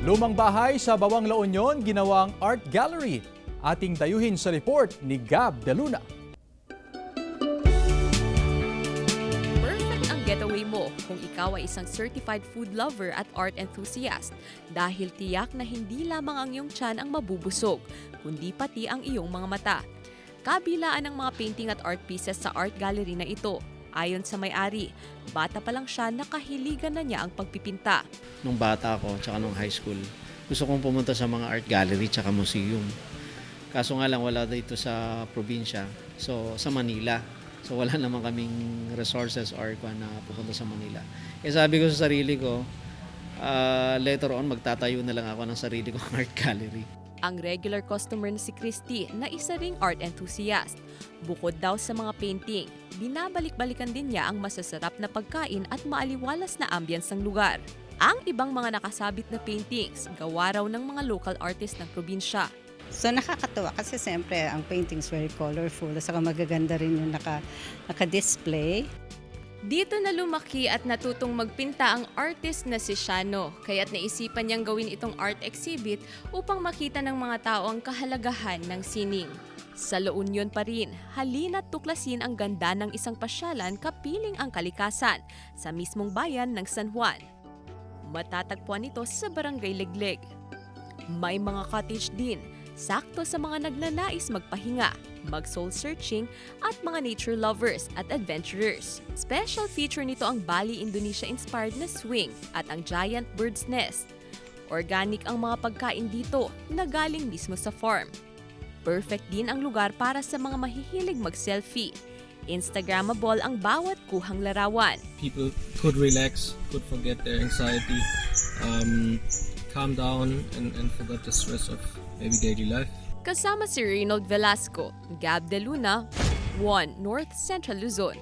Lumang bahay sa Bawang La Union, ginawang art gallery. Ating dayuhin sa report ni Gab De Luna. Perfect ang getaway mo kung ikaw ay isang certified food lover at art enthusiast dahil tiyak na hindi lamang ang iyong tiyan ang mabubusog, kundi pati ang iyong mga mata. Kabilaan ng mga painting at art pieces sa art gallery na ito. Ayon sa may-ari, bata pa lang siya nakahiligan na niya ang pagpipinta. Nung bata ako, tsaka nung high school, gusto kong pumunta sa mga art gallery tsaka museum. Kaso nga lang wala dito sa probinsya, so sa Manila. So wala naman kaming resources or na pupunta sa Manila. Kaya sabi ko sa sarili ko, later on magtatayo na lang ako ng sarili kong art gallery. Ang regular customer na si Christy na isa ring art enthusiast. Bukod daw sa mga painting, binabalik-balikan din niya ang masasarap na pagkain at maaliwalas na ambience ng lugar. Ang ibang mga nakasabit na paintings, gawa raw ng mga local artist ng probinsya. So nakakatuwa kasi siyempre ang paintings very colorful at saka magaganda rin yung naka-display. Dito na lumaki at natutong magpinta ang artist na si Shano, kaya't naisipan niyang gawin itong art exhibit upang makita ng mga tao ang kahalagahan ng sining. Sa La Union pa rin, halina't tuklasin ang ganda ng isang pasyalan kapiling ang kalikasan sa mismong bayan ng San Juan. Matatagpuan ito sa Barangay Legleg. May mga cottage din, sakto sa mga nagnanais magpahinga, mag-soul searching at mga nature lovers at adventurers. Special feature nito ang Bali, Indonesia-inspired na swing at ang giant bird's nest. Organic ang mga pagkain dito na galing mismo sa farm. Perfect din ang lugar para sa mga mahihilig mag-selfie. Instagrammable ang bawat kuhang larawan. People could relax, could forget their anxiety, calm down and forget the stress of maybe daily life. Kasama si Reynold Velasco, Gab De Luna, 1 North Central Luzon.